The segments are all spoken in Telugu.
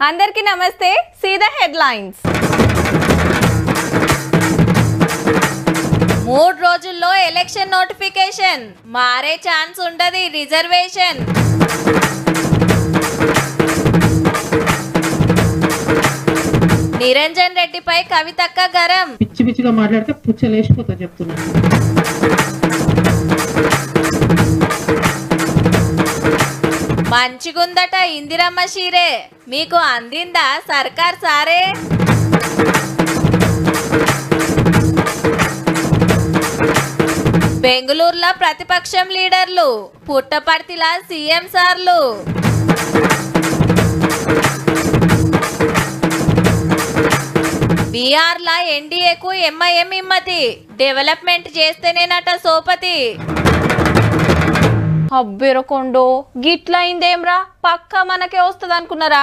అందరికీ నమస్తే. సీదా హెడ్లైన్స్. 3 రోజుల్లో ఎలక్షన్ నోటిఫికేషన్, మారే ఛాన్స్ ఉండదు రిజర్వేషన్. నిరంజన్ రెడ్డిపై కవితక్క గరం. పిచ్చి పిచ్చిగా మాట్లాడితే పుచ్చలేసిపోతా చెప్తున్నా. మంచిగుందట ఇందిరమ్మ షీరే, మీకు అందిందా సర్కార్ సారే? బెంగళూరులో ప్రతిపక్షం లీడర్లు, పుట్టపర్తిలా సీఎం సార్లు. బీహార్లా ఎన్డీఏకు ఎంఐఎం ఇమ్మతి, డెవలప్మెంట్ చేస్తేనేనట సోపతి. అబ్బెరకొండో గిట్లయిందేమ్రా, పక్క మనకే వస్తుంది అనుకున్నారా?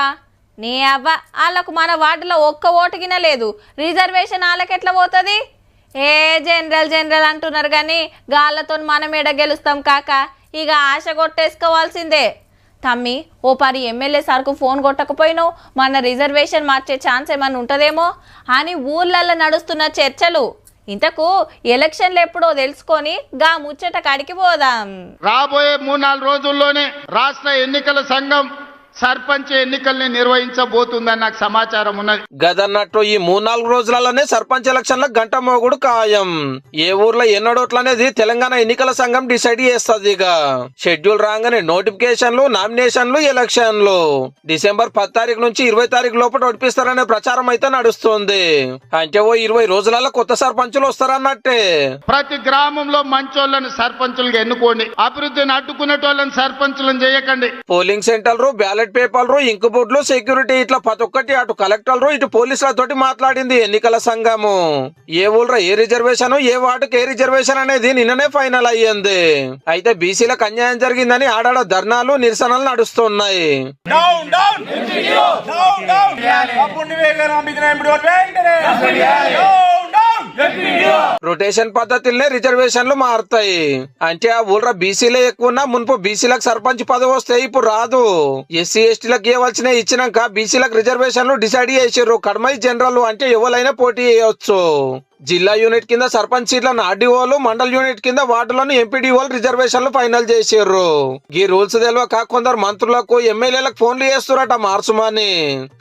నీ అవ్వ, వాళ్ళకు మన వార్డులో ఒక్క ఓటుగిన లేదు, రిజర్వేషన్ వాళ్ళకెట్లా పోతుంది? ఏ జనరల్ అంటున్నారు కానీ గాళ్ళతో మనం ఎడ గెలుస్తాం కాక, ఇక ఆశ కొట్టేసుకోవాల్సిందే. తమ్మి, ఓ పరి ఎమ్మెల్యే సార్కు ఫోన్ కొట్టకపోయినావు, మన రిజర్వేషన్ మార్చే ఛాన్స్ ఏమన్నా ఉంటుందేమో అని ఊర్లల్లో నడుస్తున్న చర్చలు. ఇంతకు ఎలక్షన్లు ఎప్పుడో తెలుసుకొని గా ముచ్చట కాడికి పోదాం. రాబోయే 3-4 రోజుల్లోనే రాష్ట్ర ఎన్నికల సంఘం సర్పంచ్ ఎన్నికల్ని నిర్వహించబోతుందని నాకు సమాచారం ఉన్నది. గదన్నట్టు ఈ 3-4 రోజులలోనే సర్పంచ్ ఎలక్షన్ల గంట మోగుడు ఖాయం. ఏ ఊర్లో ఎన్నడోట్లు అనేది తెలంగాణ ఎన్నికల సంఘం డిసైడ్ చేస్తుంది. ఇక షెడ్యూల్ రాగానే నోటిఫికేషన్లు, నామినేషన్లు, ఎలక్షన్లు డిసెంబర్ 10 తారీఖు నుంచి 20 తారీఖు లోపల నడిపిస్తారనే ప్రచారం అయితే నడుస్తుంది. అంటే ఓ 20 రోజులలో కొత్త సర్పంచులు వస్తారన్నట్టే. ప్రతి గ్రామంలో మంచోళ్ళని సర్పంచులుగా ఎన్నుకోండి, అభివృద్ధిని అడ్డుకునేటోళ్ళని సర్పంచులను చేయకండి. పోలింగ్ సెంటర్లు, బ్యాలెట్ పేపర్లు, ఇంకు బోర్డులు, సెక్యూరిటీ ఇట్లా ప్రతి ఒక్కటి అటు కలెక్టర్లు ఇటు పోలీసులతోటి మాట్లాడింది ఎన్నికల సంఘము. ఏ ఊళ్ళో ఏ రిజర్వేషన్, ఏ వార్డుకి ఏ రిజర్వేషన్ అనేది నిన్ననే ఫైనల్ అయ్యింది. అయితే బీసీలకు అన్యాయం జరిగిందని ఆడాడ ధర్నాలు, నిరసనలు నడుస్తున్నాయి. రొటేషన్ పద్ధతిలోనే రిజర్వేషన్లు మారుతాయి. అంటే ఆ ఊళ్ళో బీసీలే ఎక్కువ ఉన్నా మునుపు బీసీలకు సర్పంచ్ పదవి వస్తే ఇప్పుడు రాదు. ఎస్సీ ఎస్టీలకు ఇవ్వాల్సిన ఇచ్చినాక బీసీలకు రిజర్వేషన్లు డిసైడ్ చేసారు. కడమై జనరల్ అంటే ఎవరైనా పోటీ చేయవచ్చు. జిల్లా యూనిట్ కింద సర్పంచ్ సీట్లను ఆర్డీఓలు, మండల్ యూనిట్ కింద వార్డులను ఎంపీడీఓలు రిజర్వేషన్లు ఫైనల్ చేసారు. ఈ రూల్స్ తెలియక కొందరు మంత్రులకు, ఎమ్మెల్యేలకు ఫోన్లు చేస్తురట మార్చుమని.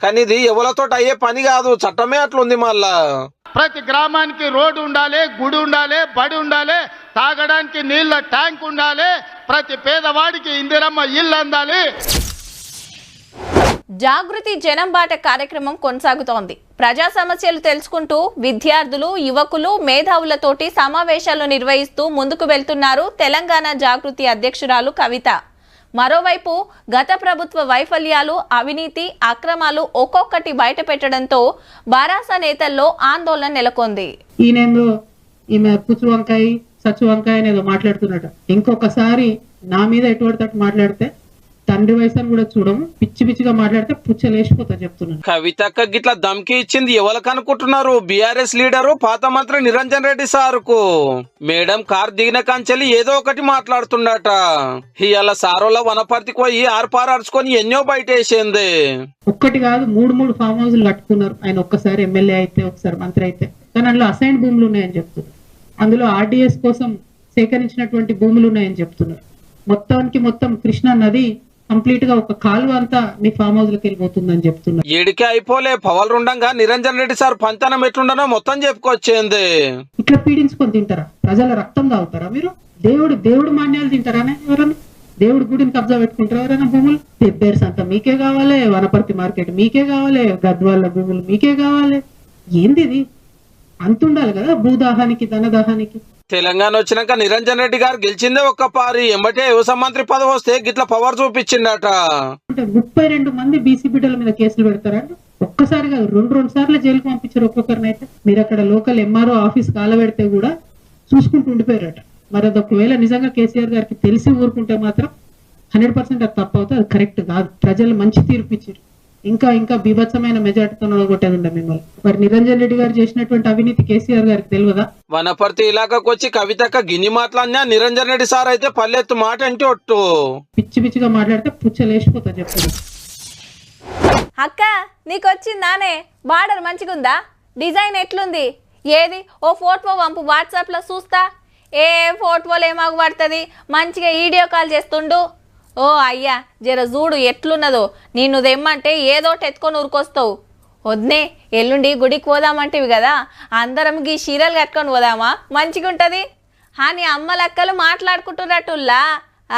కానీ ఇది ఎవరితో అయ్యే పని కాదు, చట్టమే అట్లుంది. మళ్ళా ప్రతి గ్రామానికి రోడ్డు ఉండాలి, గుడి ఉండాలి, బడి ఉండాలి, తాగడానికి నీళ్ల ట్యాంక్ ఉండాలి, ప్రతి పేదవాడికి ఇందిరమ్మ ఇల్లు అందాలి. జాగృతి జనం బాట కార్యక్రమం కొనసాగుతోంది. ప్రజా సమస్యలు తెలుసుకుంటూ విద్యార్థులు, యువకులు, మేధావులతోటి సమావేశాలు నిర్వహిస్తూ ముందుకు వెళ్తున్నారు తెలంగాణ జాగృతి అధ్యక్షురాలు కవిత. మరోవైపు గత ప్రభుత్వ వైఫల్యాలు, అవినీతి, అక్రమాలు ఒక్కొక్కటి బయట పెట్టడంతో బారాస నేతల్లో ఆందోళన నెలకొంది. ఈయనేందో ఈమె పుచ్చు వంకాయ, సచ్చు వంకాయ అనేదో మాట్లాడుతున్నట. ఇంకొకసారి నా మీద ఎటువంటి మాట్లాడితే తండ్రి వయసుని కూడా చూడము, పిచ్చి పిచ్చిగా మాట్లాడితే పుచ్చలేసిపోతా చెప్తున్నాను. కవితక్క గిట్లా దమ్కి ఇచ్చింది ఎవరికి అనుకుంటున్నారు? బీఆర్ఎస్ లీడరు, పాత మంత్రి నిరంజన్ రెడ్డి సార్కు. మేడం కార్ దిగిన కంచెలి ఏదో ఒకటి మాట్లాడుతుండట. ఇవాళ సారోల వనపర్తికి పోయి ఆర్పార్చుకొని ఎన్నో బయట వేసింది. ఒక్కటి కాదు, 3 ఫామ్ హౌస్లు కట్టుకున్నారు. ఆయన ఒక్కసారి ఎమ్మెల్యే అయితే, ఒకసారి మంత్రి అయితే. కానీ అందులో అసైన్ భూములు ఉన్నాయని చెప్తున్నారు. అందులో ఆర్డీఎస్ కోసం సేకరించినటువంటి భూములు ఉన్నాయని చెప్తున్నారు. మొత్తం కృష్ణా నది కంప్లీట్ గా ఒక కాలువ అంతా మీ ఫామ్ హౌస్ లకు వెళ్ళిపోతుందని చెప్తున్నారు. ఏడికే అయిపోలే పవలుండగా నిరంజన్ రెడ్డి సార్ పంతనం ఎట్లుండనో మొత్తం చెప్పుకొచ్చింది. ఇట్లా పీడించుకొని తింటారా? ప్రజల రక్తం తాగుతారా మీరు? దేవుడు మాన్యాలు తింటారానే? ఎవరన్నా దేవుడి గుడిని కబ్జా పెట్టుకుంటారా ఎవరైనా? భూములు పెబ్బేర్స్ అంతా మీకే కావాలి, వనపర్తి మార్కెట్ మీకే కావాలి, గద్వాళ్ళ భూములు మీకే కావాలి. ఏంది ఇది? అంతుండాలి కదా భూదాహానికి, ధనదాహానికి. తెలంగాణ వచ్చినాక నిరంజన్ రెడ్డి గారు గెలిచిందే ఒక్క పారి, ఎంబటే వ్యవసాయ మంత్రి పదవి వస్తే గిట్లా పవర్ చూపించిండట. అంటే 32 మంది బీసీ బిడ్డల మీద కేసులు పెడతారంట. ఒక్కసారి కాదు, 2 సార్లు జైలుకు పంపించారు ఒక్కొక్కరిని. అయితే మీరు అక్కడ లోకల్ ఎంఆర్ఓ ఆఫీస్ కాలబెడితే కూడా చూసుకుంటూ ఉండిపోయారట. మరి అది ఒకవేళ నిజంగా కేసీఆర్ గారికి తెలిసి ఊరుకుంటే మాత్రం 100% అది తప్పు అవుతుంది, అది కరెక్ట్ కాదు. ప్రజలు మంచి తీర్పు ఇచ్చారు. ఇంకా బీభత్సమైన మెజార్టీతో నడగొట్టేది ఉండే మిమ్మల్ని. మరి నిరంజన్ రెడ్డి గారు చేసినటువంటి అవినీతి కేసీఆర్ గారికి తెలియదా? వనపర్తి ఇలాకాకు వచ్చి కవితక్క గిన్ని మాట్లాడినా నిరంజన్ రెడ్డి సార్ అయితే పల్లెత్తు మాట అంటే ఒట్టు. పిచ్చిగా మాట్లాడితే పుచ్చలేసిపోతా చెప్పండి. అక్క నీకు వచ్చిందానే బార్డర్ మంచిగుందా? డిజైన్ ఎట్లుంది? ఏది ఓ ఫోటో పంపు వాట్సాప్లో చూస్తా. ఏ ఫోటోలు ఏమాగు పడుతుంది, మంచిగా వీడియో కాల్ చేస్తుండు. ఓ అయ్యా జర చూడు ఎట్లున్నదో. నిన్ను తెమ్మంటే ఏదోటి ఎత్తుకొని ఊరుకొస్తావు. వద్దే ఎల్లుండి గుడికి పోదామంటివి కదా, అందరం గీ చీరలు కట్టుకొని పోదామా, మంచిగా ఉంటుంది అని అమ్మలక్కలు మాట్లాడుకుంటున్నట్టుల్లా.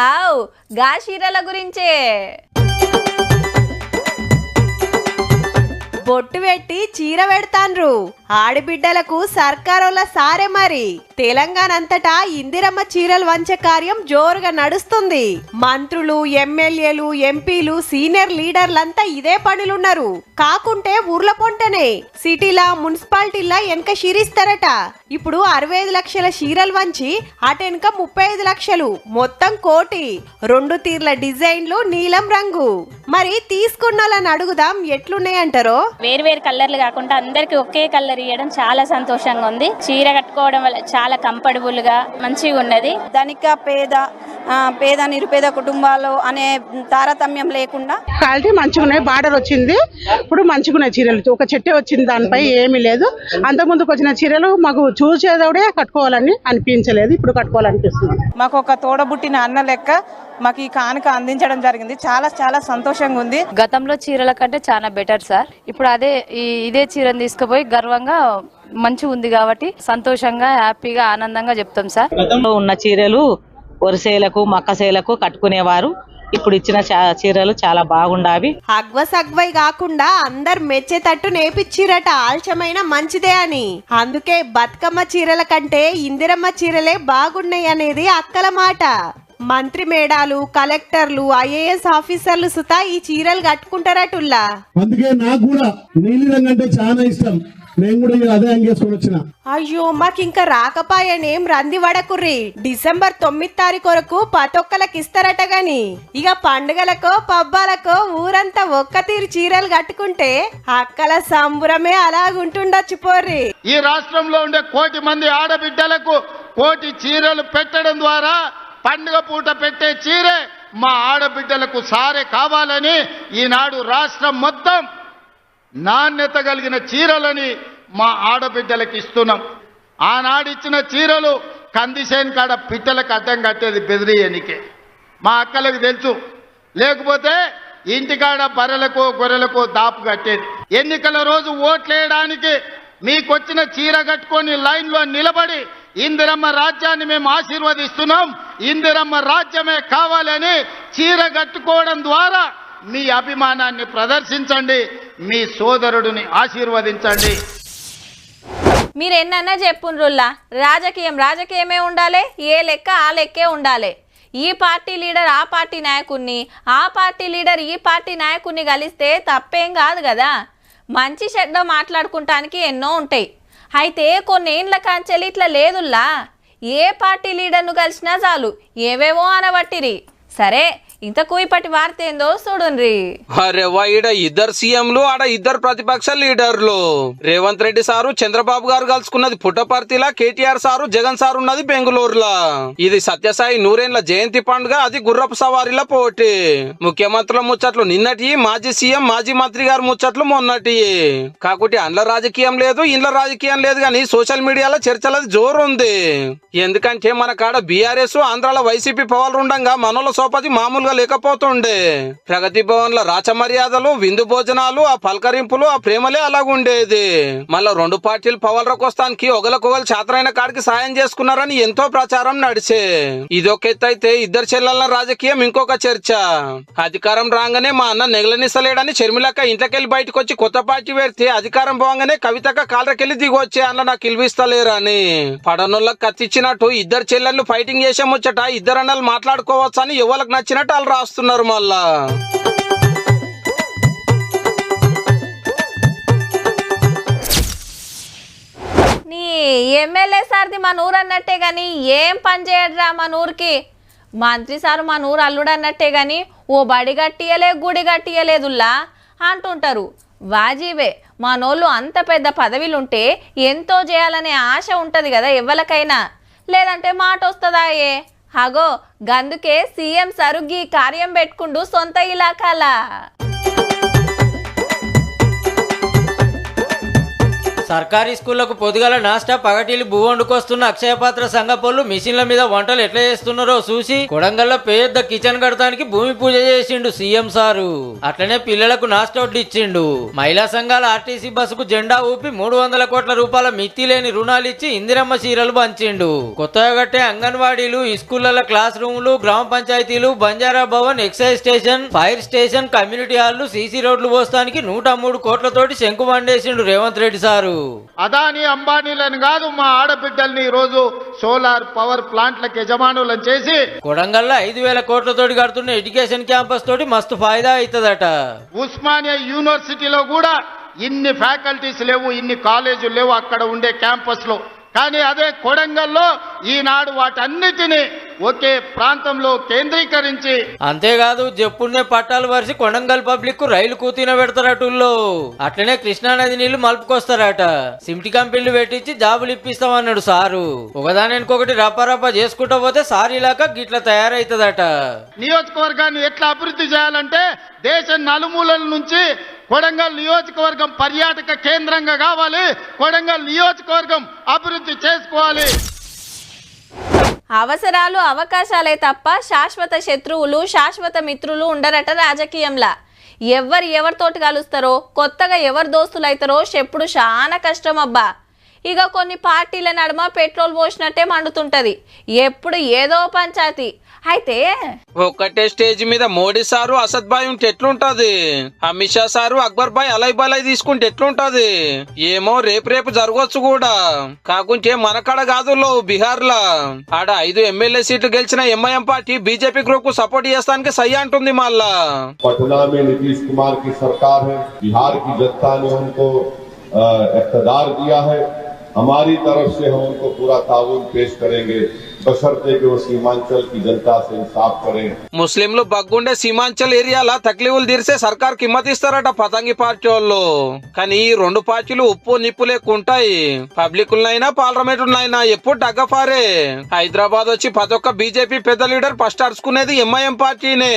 ఆవ్ గా చీరల గురించే. బొట్టు పెట్టి చీర పెడతాన్రు ఆడబిడ్డలకు సర్కారోళ్ళ సారే. మరి తెలంగాణ అంతటా ఇందిరమ్మ చీరలు వంచే కార్యం జోరుగా నడుస్తుంది. మంత్రులు, ఎమ్మెల్యేలు, ఎంపీలు, సీనియర్ లీడర్లంతా ఇదే పనులున్నారు. కాకుంటే ఊర్ల పొంటనే సిటీలా మున్సిపాలిటీలా వెనక చీరిస్తారట. ఇప్పుడు 65 లక్షల చీరలు వంచి అటెనక 35 లక్షలు, మొత్తం 1 కోటి. 2 తీర్ల డిజైన్లు, నీలం రంగు. మరి తీసుకున్నోళ్ళని అడుగుదాం ఎట్లున్నాయంటారో. వేరు కలర్లు కాకుండా అందరికి ఒకే కలర్ ఇవ్వడం చాలా సంతోషంగా ఉంది. చీర కట్టుకోవడం వల్ల చాలా కంఫర్టబుల్ గా మంచిగా ఉన్నది. ధనిక పేద నిరుపేద కుటుంబాలు అనే తారతమ్యం లేకుండా క్వాలిటీ మంచిగా ఉన్నాయి. బార్డర్ వచ్చింది, ఇప్పుడు మంచిగా ఉన్నాయి చీరలు. ఒక చెట్టే వచ్చింది, దానిపై ఏమీ లేదు. అంతకుముందుకు వచ్చిన చీరలు మాకు చూసేదోడే కట్టుకోవాలని అనిపించలేదు, ఇప్పుడు కట్టుకోవాలనిపిస్తుంది. మాకు ఒక తోడబుట్టిన అన్న లెక్క మాకు ఈ కానుక అందించడం జరిగింది. చాలా చాలా సంతోషంగా ఉంది. గతంలో చీరల కంటే చాలా బెటర్ సార్. ఇప్పుడు ఇదే చీరను తీసుకుపోయి గర్వంగా మంచిగా ఉంది కాబట్టి సంతోషంగా, హ్యాపీగా, ఆనందంగా చెప్తాం సార్. గతంలో ఉన్న చీరలు వరిసేలకు, మక్కసేలకు కట్టుకునేవారు. ఇప్పుడు ఇచ్చిన చీరలు చాలా బాగుండావి. అగ్వసగ్వై కాకుండా అందరు మెచ్చేటట్టు నేపిచ్చిరట. ఆల్చమైన మంచిదే అని. అందుకే బతుకమ్మ చీరల కంటే ఇందిరమ్మ చీరలే బాగున్నాయి అనేది అక్కల మాట. మంత్రి మేడాలు, కలెక్టర్లు, ఐఏఎస్ ఆఫీసర్లు సుతా ఈ చీరలు కట్టుకుంటారటుల్లా. అందుకే నాకు కూడా నీలిరంగు అంటే చాలా ఇష్టం. నేను కూడా అదే అంగేసుకొని వచ్చిన. అయ్యో మాకింకా రాకపాయనేం రంది వడకుర్రి. డిసెంబర్ 9 తారీఖు వరకు పతొక్కలకి ఇస్తారట గాని ఇక పండుగలకో పబ్బాలకో ఊరంతా ఒక్క తీరు చీరలు కట్టుకుంటే అక్కల సంబురమే అలాగుంటుండొచ్చు పోర్రి. ఈ రాష్ట్రంలో ఉండే 1 కోటి మంది ఆడబిడ్డలకు 1 కోటి చీరలు పెట్టడం ద్వారా పండుగ పూట పెట్టే చీరే మా ఆడబిడ్డలకు సారే కావాలని ఈనాడు రాష్ట్రం మొత్తం నాణ్యత కలిగిన చీరలని మా ఆడబిడ్డలకు ఇస్తున్నాం. ఆనాడు ఇచ్చిన చీరలు కందిసేన్ కాడ పిట్టలకు అడ్డం కట్టేది బెదిరియనికే, మా అక్కలకు తెలుసు. లేకపోతే ఇంటికాడ బర్రెలకు గొర్రెలకు దాపు కట్టేది. ఎన్నికల రోజు ఓట్లేయడానికి మీకొచ్చిన చీర కట్టుకొని లైన్లో నిలబడి ఇందిరమ్మ రాజ్యాన్ని మేము ఆశీర్వదిస్తున్నాం, ఇందిరమ్మ రాజ్యమే కావాలని చీర కట్టుకోవడం ద్వారా మీ అభిమానాన్ని ప్రదర్శించండి, మీ సోదరుడిని ఆశీర్వదించండి. మీరు ఎన్నన్నా చెప్పుండ్రుల్లా, రాజకీయమే ఉండాలి, ఏ లెక్క ఆ లెక్కే ఉండాలి. ఈ పార్టీ లీడర్ ఆ పార్టీ నాయకుడిని, ఆ పార్టీ లీడర్ ఈ పార్టీ నాయకుడిని కలిస్తే తప్పేం కాదు కదా. మంచి చెడ్డ మాట్లాడుకుంటానికి ఎన్నో ఉంటాయి. అయితే కొన్నేండ్ల కాంచెలి ఇట్లా లేదుల్లా. ఏ పార్టీ లీడర్ను కలిసినా చాలు ఏవేవో అనబట్టిరి. సరే ఇంతకు ఇప్పటి వార్త ఏందో చూడండి. అరే ఈడ 2 సీఎంలు, ఆడ 2 ప్రతిపక్ష లీడర్లు. రేవంత్ రెడ్డి సారు చంద్రబాబు గారు కలుసుకున్నది పుట్టపర్తిలా, కేటీఆర్ సారు జగన్ సారు ఉన్నది బెంగళూరులా. ఇది సత్యసాయి నూరేండ్ల జయంతి పండుగ, అది గుర్రపు సవారీల పోటీ. ముఖ్యమంత్రుల ముచ్చట్లు నిన్నటి, మాజీ సీఎం మాజీ మంత్రి గారు ముచ్చట్లు మొన్నటి. కాకుంటే అండ్ల రాజకీయం లేదు, ఇండ్ల రాజకీయం లేదు, కానీ సోషల్ మీడియాలో చర్చలది జోరుంది. ఎందుకంటే మన కాడ బీఆర్ఎస్, ఆంధ్రాలో వైసీపీ పవర్లు ఉండగా మనోళ్ళ సోపతి మామూలు లేకపోతుండే. ప్రగతి భవన్ లో రాచ మర్యాదలు, విందు భోజనాలు, ఆ పలకరింపులు, ఆ ప్రేమలే అలాగుండేది. మళ్ళా 2 పార్టీలు పవర్లకు వస్తానికి ఒకరికొకరు చాతరైన కాడికి సాయం చేసుకున్నారని ఎంతో ప్రచారం నడిచే. ఇదొక ఎత్తు అయితే 2 చెల్లెల రాజకీయం ఇంకొక చర్చ. అధికారం రాగానే మా అన్న నెగలనిస్తలేడని షర్మిలక్క ఇంట్లోకెళ్ళి బయటకు వచ్చి కొత్త పార్టీ పెడితే, అధికారం పోగానే కవితక్క కాళ్ళకెళ్ళి దిగొచ్చే అన్న నాకు ఇల్విస్తలేరని. పడనోళ్ళకి కత్తిచ్చినట్టు 2 చెల్లెళ్ళు ఫైటింగ్ చేసే ముచ్చట 2 అన్నలు మాట్లాడుకోవచ్చు అని ఎవరికి నచ్చినట్టు వాళ్ళు రాస్తున్నారు. మళ్ళా నీ ఎమ్మెల్యే సార్ది మన ఊరు అన్నట్టే గాని ఏం పని చేయడరా మన ఊరికి. మంత్రి సారు మన ఊరు అల్లుడు అన్నట్టే గాని ఓ బడి కట్టియలే, గుడి కట్టియలేదుల్లా అంటుంటారు. వాజీవే, మనోళ్ళు అంత పెద్ద పదవిలుంటే ఎంతో చేయాలనే ఆశ ఉంటది కదా ఎవరికైనా, లేదంటే మాట వస్తుందాయే. హగో గందుకే సీఎం సరుగ్గి కార్యం పెట్టుకుంటూ సొంత ఇలాకాల. సర్కారీ స్కూళ్లకు పొద్దుగల నాస్టా పగటిలు బువ్వ వండుకొస్తున్న అక్షయపాత్ర సంఘపోళ్ళు మిషన్ల మీద వంటలు ఎట్లా చేస్తున్నారో చూసి కొడంగల్లో పెద్ద కిచెన్ కడతానికి భూమి పూజ చేసిండు సీఎం సారు. అట్లనే పిల్లలకు నాస్టా వడ్డీ ఇచ్చిండు. మహిళా సంఘాల ఆర్టీసీ బస్సుకు జెండా ఊపి 300 కోట్ల రూపాయల మిత్తి లేని రుణాలు ఇచ్చి ఇందిరమ్మ చీరలు పంచిండు. కొత్తగా కట్టే అంగన్వాడీలు, స్కూళ్ల క్లాస్ రూములు, గ్రామ పంచాయతీలు, Banjara Bhavan, excise station, fire station, community హాల్లు, సీసీ రోడ్లు పోస్తానికి 103 కోట్లతోటి శంకు మండేసిండు రేవంత్ రెడ్డి సారు. అదాని అంబానీలను కాదు, మా ఆడబిడ్డల్ని ఈ రోజు సోలార్ పవర్ ప్లాంట్లకు యజమానులను చేసి కొడంగల్లో 5,000 కోట్లతోటి కడుతున్న ఎడ్యుకేషన్ క్యాంపస్ తోటి మస్తు ఫాయిదా అవుతుందట. ఉస్మానియా యూనివర్సిటీలో కూడా ఇన్ని ఫ్యాకల్టీస్ లేవు, ఇన్ని కాలేజీలు లేవు అక్కడ ఉండే క్యాంపస్ లో. కానీ అదే కొడంగల్లో ఈనాడు వాటన్నిటినీ ఒకే ప్రాంతంలో కేంద్రీకరించి, అంతేకాదు చెప్పున్నే పట్టాలు వరిసి కొడంగల్ పబ్లిక్ రైలు కూతిన పెడతారటుల్లో. అట్లనే కృష్ణానది నీళ్లు మలుపుకొస్తారట. సిమ్టి కంపెనీలు పెట్టించి జాబులు ఇప్పిస్తామన్నాడు సారు. ఒకదానికొకటి రపారపా చేసుకుంటూ పోతే సార్ ఇలాక గిట్ల తయారైతుందట. నియోజకవర్గాన్ని ఎట్లా అభివృద్ధి చేయాలంటే దేశం నలుమూలల నుంచి కొడంగల్ నియోజకవర్గం పర్యాటక కేంద్రంగా కావాలి, కొడంగల్ నియోజకవర్గం అభివృద్ధి చేసుకోవాలి. అవసరాలు అవకాశాలే తప్ప శాశ్వత శత్రువులు శాశ్వత మిత్రులు ఉండరట రాజకీయంలా. ఎవరితోటి కలుస్తారో, కొత్తగా ఎవరు దోస్తులు అవుతారో చెప్పుడు చాలా కష్టం అబ్బా. ఇక కొన్ని పార్టీల నడుమ పెట్రోల్ పోసినట్టే మండుతుంటది, ఎప్పుడు ఏదో పంచాయతీ. అయితే ఒక్కటే స్టేజ్ మీద మోడీ సారు అసద్ బాయ్ ఉంటే ఎట్లుంటది, అమిత్ షా సారు అక్బర్ బాయ్ అలై బలై తీసుకుంటే ఎట్లుంటది ఏమో. రేపు జరగవచ్చు కూడా. కాకుంటే మన కాడ కాదు బీహార్ లా ఆడ 5 ఎమ్మెల్యే సీట్లు గెలిచిన ఎంఐఎం పార్టీ బీజేపీ గ్రూప్ కు సపోర్ట్ చేస్తానికి సై అంటుంది. మళ్ళా पटना में नीतीश कुमार की सरकार है, बिहार की जनता ने उनको इख्तियार दिया है. हमारी तरफ से हम उनको पूरा ताउन पेश करेंगे, बशर्ते कि वो सीमांचल की जनता से इंसाफ करें. ముస్లింలు బగ్గుండే సీమాంచల్ ఏరియాల తక్లీఫులు తీర్చే సర్కార్ కిమ్మత్ ఇస్తారట పతంగి పార్టీ వాళ్ళు. కానీ ఈ రెండు పార్టీలు ఉప్పు నిప్పు లేకుంటాయి. పబ్లికులనైనా పార్లమెంటులైనా ఎప్పుడు డగ్గఫారే. హైదరాబాద్ వచ్చి ప్రతి ఒక్క బీజేపీ పెద్ద లీడర్ ఫస్ట్ అరుచుకునేది ఎంఐఎం పార్టీనే.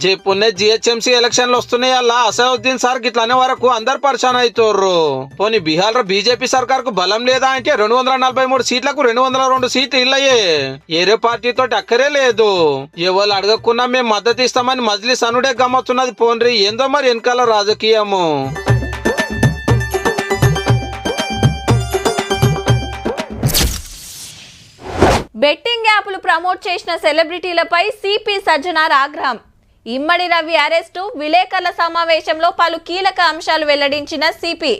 జైపూర్నే జిహెచ్ఎంసీ ఎలక్షన్లు వస్తున్నాయి. అలా అసదుద్దీన్ సార్ గిట్లనే వరకు అందరు పరిశాన్ అవుతారు. పోనీ బీహార్ లో బీజేపీ సర్కార్ కు బలం లేదా అంటే 243 సీట్లకు 202 సీట్లు ఇల్లయే. ఏరే పార్టీతో అక్కరే లేదు. ఎవరు అడగకున్నా మేము మద్దతు ఇస్తామని మజ్లిస్ అనుడే గమ్మతున్నది. పోన్రి ఏందో మరి వెనకాల రాజకీయము. బెట్టింగ్ యాప్లు ప్రమోట్ చేసిన సెలబ్రిటీలపై సిపి సజ్జనార్ ఆగ్రహం. ఇమ్మడి రవి అరెస్టు, విలేకరుల సమావేశంలో పలు కీలక అంశాలు వెల్లడించిన సిపి.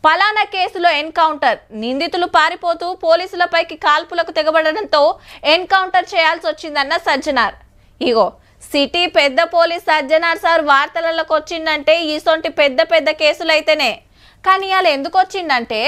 పలానా కేసులో ఎన్కౌంటర్, నిందితులు పారిపోతూ పోలీసులపైకి కాల్పులకు తెగబడడంతో ఎన్కౌంటర్ చేయాల్సి వచ్చిందన్న సజ్జనార్. ఇగో సిటీ పెద్ద పోలీస్ సజ్జనార్ సార్ వార్తలలోకి వచ్చిందంటే ఈసొంటి పెద్ద పెద్ద కేసులైతేనే. కానీ వాళ్ళు ఎందుకు వచ్చిందంటే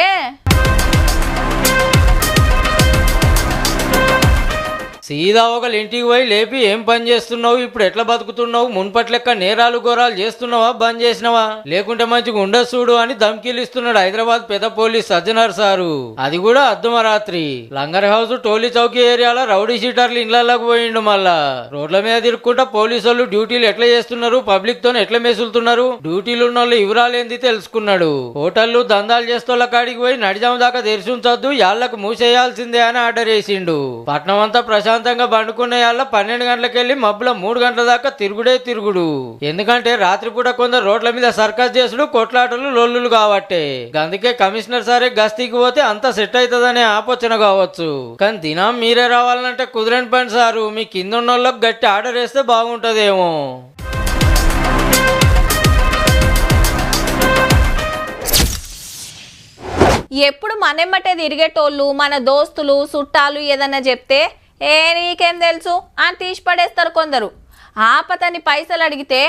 సీదా ఒకళ్ళు ఇంటికి పోయి లేపి ఏం పని చేస్తున్నావు, ఇప్పుడు ఎట్లా బతుకుతున్నావు, మున్పటి లెక్క నేరాలు ఘోరాలు చేస్తున్నావా, బంద్ చేసినవా, లేకుంటే మంచిగా ఉండదు చూడు అని ధమ్కీలు ఇస్తున్నాడు హైదరాబాద్ పెద్ద పోలీస్ సజ్జనార్ సారు. అది కూడా అర్ధమరాత్రి. లంగర్ హౌస్, టోలీ చౌకీ ఏరియాలో రౌడీ షీటర్లు ఇళ్లలోకి పోయిండు. మళ్ళా రోడ్ల మీద తిరుక్కుంటా పోలీసు వాళ్ళు డ్యూటీలు ఎట్లా చేస్తున్నారు, పబ్లిక్ తో ఎట్లా మెసులుతున్నారు, డ్యూటీలు ఉన్న వాళ్ళు వివరాలేంది తెలుసుకున్నాడు. హోటళ్లు దందాలు చేస్తోళ్ళ కాడికి పోయి నడిజాము దాకా తెరిచి ఉంచొద్దు, యాళ్లకు మూసేయాల్సిందే అని ఆర్డర్ చేసిండు. పట్నం అంతా ప్రశాంతంగా బండుకునే వాళ్ళ 12 గంటలకు వెళ్ళి మబ్బుల 3 గంటల దాకా తిరుగుడే తిరుగుడు. ఎందుకంటే రాత్రిపూట కొందరు రోడ్ల మీద సర్కస్ చేసుడు, కొట్లాటలు, లొల్లులు కాబట్టే. అందుకే కమిషనర్ సారే గస్తీకి పోతే అంతా సెట్ అవుతుందనే ఆలోచన కావచ్చు. కానీ దినం మీరే రావాలంటే కుదరని పని సారు. మీ కింద ఉన్న వాళ్ళకి గట్టి ఆర్డర్ వేస్తే బాగుంటదేమో. ఎప్పుడు మనెమ్మటే తిరిగేటోళ్ళు, మన దోస్తులు చుట్టాలు ఏదన్నా చెప్తే నీకేం తెలుసు అని తీసి పడేస్తారు కొందరు. ఆపతని పైసలు అడిగితే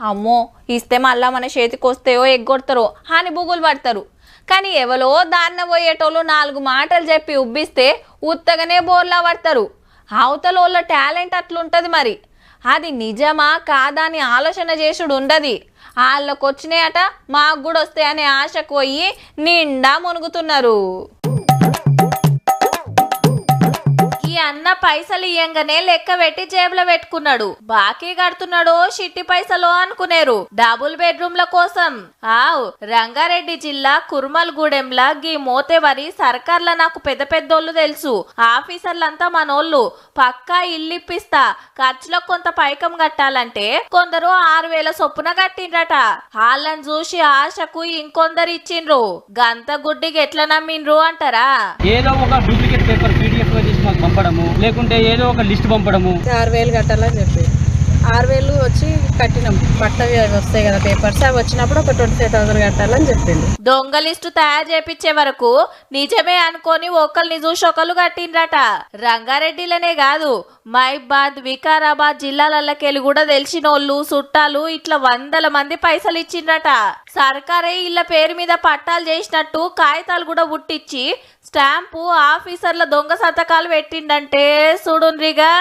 అమ్మో ఇస్తే మళ్ళా మన చేతికి వస్తాయో ఎగ్గొడతారో అని బుగులు పడతారు. కానీ ఎవరో దాన్న పోయేటోళ్ళు 4 మాటలు చెప్పి ఉబ్బిస్తే ఉత్తగానే బోర్లా పడతారు. అవతల వాళ్ళ టాలెంట్ అట్లుంటది. మరి అది నిజమా కాదా అని ఆలోచన చేసుడు ఉండదు. వాళ్ళకు వచ్చినాయట మాకు కూడా వస్తాయనే ఆశకు పోయి నిండా మునుగుతున్నారు. అన్న పైసలు ఇయ్యంగానే లెక్క పెట్టి జేబులో పెట్టుకున్నాడు. బాకీ కడుతున్నాడో చిట్టి పైసలో అనుకునేరు డబుల్ బెడ్రూమ్ల కోసం. రంగారెడ్డి జిల్లా కుర్మల్గూడెంలా గీ మోతేవరి సర్కార్ల నాకు పెద్ద పెద్దోళ్ళు తెలుసు. ఆఫీసర్లంతా మనోళ్ళు. పక్కా ఇల్లిప్పిస్తా, ఖర్చులో కొంత పైకం కట్టాలంటే కొందరు 6,000 చొప్పున కట్టిండ్రట. వాళ్ళని చూసి ఆశకు ఇంకొందరు ఇచ్చిండ్రు. గంత గుడ్డికి ఎట్లా నమ్మిండ్రు అంటారా? ఏదో ఒక డూప్లికేట్ పేపర్ PDF చేసి మాకు పంపడము, లేకుంటే ఏదో ఒక లిస్ట్ పంపడము. 6,000 కట్టాలని చెప్పి 6,000 వచ్చి కట్టినాం. పట్టవి వస్తాయి కదా పేపర్స్, అవి వచ్చినప్పుడు ఒక 25,000 కట్టాలని చెప్పిండు. దొంగ లిస్టు తయారు చేపించే వరకు నిజమే అనుకొని ఒకరిని చూసి ఒకళ్ళు కట్టిండ్రట. రంగారెడ్డిలోనే కాదు, మైబాద్, వికారాబాద్ జిల్లాలకెళ్ళి కూడా తెలిసినోళ్ళు చుట్టాలు ఇట్లా 100 మంది పైసలు ఇచ్చిండ్రట. సర్కారే ఇళ్ళ పేరు మీద పట్టాలు చేసినట్టు కాగితాలు కూడా పుట్టించి స్టాంపు ఆఫీసర్ల దొంగ సంతకాలు పెట్టిండంటే చూడుండ్రిగా.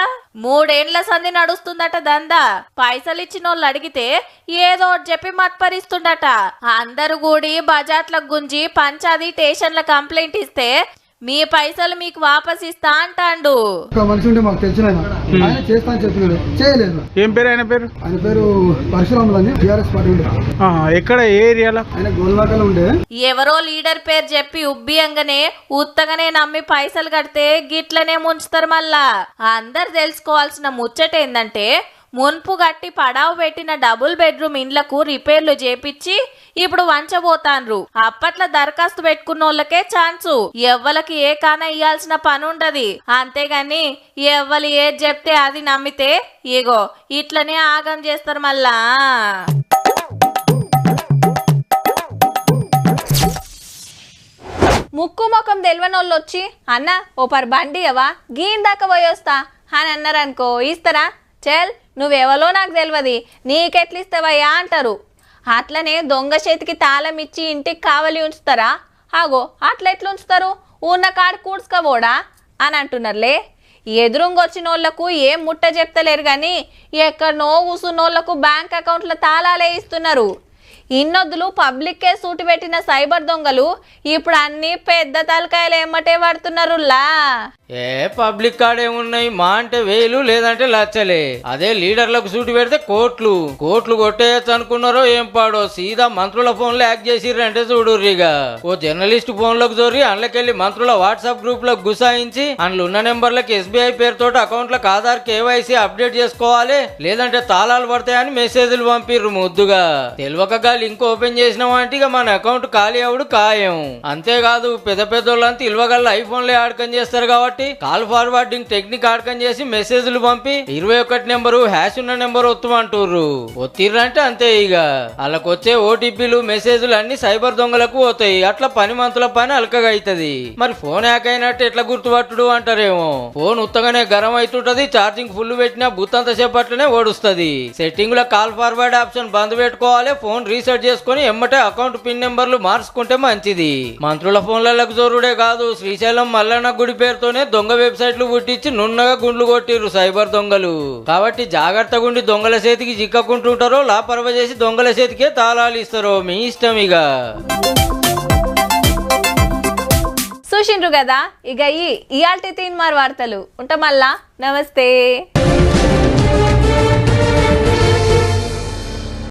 3 ఏండ్ల సంధి నడుస్తుందట దందా. పైసలు ఇచ్చిన వాళ్ళు అడిగితే ఏదో చెప్పి మత్పరిస్తుండట. అందరు కూడి బజాట్లకు గుంజి పంచాయతీ స్టేషన్ల కంప్లైంట్ ఇస్తే మీ పైసలు మీకు వాపస్ ఇస్తా అంటాండు. మనిషి ఉంటే మాకు తెలిసిన ఆయన చేస్తా అని చెప్పినాడు, చేయలేదు. ఏం పేరు ఆయన పేరు? ఆయన పేరు పరశురాములు అని టీఆర్ఎస్ పార్టీ ఉండే. ఎక్కడ, ఏ ఏరియాలో? ఆయన గోల్వాకలో ఉండే. ఎవరో లీడర్ పేరు చెప్పి ఉబ్బియంగానే ఉత్తగానే నమ్మి పైసలు కడితే గిట్లనే ముంచుతారు. మళ్ళా అందరు తెలుసుకోవాల్సిన ముచ్చట ఏందంటే మున్పు గట్టి పడావు పెట్టిన డబుల్ బెడ్రూమ్ ఇండ్లకు రిపేర్లు చేపించి ఇప్పుడు వంచబోతాన్రు. అప్పట్లో దరఖాస్తు పెట్టుకున్న వాళ్ళకే ఛాన్సు. ఎవ్వలకి ఏ కాన ఇయ్యాల్సిన పని ఉండదు. అంతేగాని ఎవ్వరు ఏది చెప్తే అది నమ్మితే ఇగో ఇట్లనే ఆగం చేస్తారు. మళ్ళా ముక్కు ముఖం తెలివనోళ్ళు వచ్చి అన్న ఓ పర్ బండి అవా గీన్ దాకా పోయొస్తా అని అన్నారనుకో, ఇస్తారా? చల్ నువ్వెవలో నాకు తెలియదు, నీకెట్లిస్తావయ్యా అంటారు. అట్లనే దొంగ చేతికి తాళం ఇచ్చి ఇంటికి కావలి ఉంచుతారా? ఆగో అట్లా ఎట్లా ఉంచుతారు? ఉన్న కాడు కూడ్చుకోబోడా అని అంటున్నారులే. ఎదురుంగొచ్చిన వాళ్ళకు ఏం ముట్ట చెప్తలేరు కానీ ఎక్కడనో కూసున్నోళ్లకు బ్యాంక్ అకౌంట్ల తాళాలే ఇస్తున్నారు. ఇన్నొద్దులు పబ్లిక్కే సూటి పెట్టిన సైబర్ దొంగలు ఇప్పుడు అన్ని పెద్ద తలకాయలు ఏమటే పడుతున్నారులా. పబ్లిక్ కాడే ఉన్నాయి, మా అంటే 1000 లేదంటే లక్షలే. అదే లీడర్లకు సూటి పెడితే కోట్లు కొట్టేయచ్చు అనుకున్నారో ఏం పాడో సీదా మంత్రుల ఫోన్లో యాక్ట్ చేసిర్రంటే చూడుర్రిగా. ఓ జర్నలిస్ట్ ఫోన్లోకి జోరి అందులోకెళ్ళి మంత్రుల వాట్సాప్ గ్రూప్ లో గుసాయించి అందులో ఉన్న నెంబర్లకి SBI పేరుతో అకౌంట్లకు ఆధార్ KYC అప్డేట్ చేసుకోవాలి, లేదంటే తాళాలు పడతాయని మెసేజ్లు పంపిర్రు ముద్దుగా. తెలియక లింక్ ఓపెన్ చేసిన వాటిగా మన అకౌంట్ ఖాళీ అవుడు ఖాయం. అంతేకాదు పెద్ద పెద్దోళ్ళంతా ఇల్వగల్ల ఐఫోన్లే ఆడకం చేస్తారు కాబట్టి కాల్ ఫార్వర్డింగ్ టెక్నిక్ ఆడకం చేసి మెసేజ్లు పంపి 21 నెంబరు హ్యాష్ ఉన్న నెంబర్ ఒత్తుమంటుర్రు. ఒత్తిర్రంటే అంతే ఇక వాళ్ళకి వచ్చే OTPలు మెసేజ్లు అన్ని సైబర్ దొంగలకు పోతాయి. అట్లా పని మంతుల పని అలకగా అవుతుంది. మరి ఫోన్ హ్యాక్ అయినట్టు ఎట్లా గుర్తుపట్టుడు అంటారేమో. ఫోన్ ఉత్తగానే గరం అవుతుంటది, ఛార్జింగ్ ఫుల్ పెట్టినా బుత్తంత సేపట్లనే ఓడుస్తుంది. సెట్టింగ్ లో కాల్ ఫార్వర్డ్ ఆప్షన్ బంద్ పెట్టుకోవాలి, ఫోన్ రీసెట్ చేసుకుని ఎమ్మటే అకౌంట్ పిన్ నెంబర్లు మార్చుకుంటే మంచిది. మంత్రుల ఫోన్లకు జోరుడే కాదు, శ్రీశైలం మల్లన్న గుడి పేరుతోనే దొంగ వెబ్సైట్లు పుట్టించి నున్నగా గుండ్లు కొట్టిర్రు సైబర్ దొంగలు. కాబట్టి జాగ్రత్తగా ఉండి దొంగల చేతికి చిక్కకుంటుంటారో లాపరవ చేసి దొంగల చేతికే తాళాలు ఇస్తారో మీ ఇష్టం. చూసిండ్రు కదా ఇక ఇయాల్టి తీన్మార్ వార్తలు ఉంటా. మళ్ళా నమస్తే.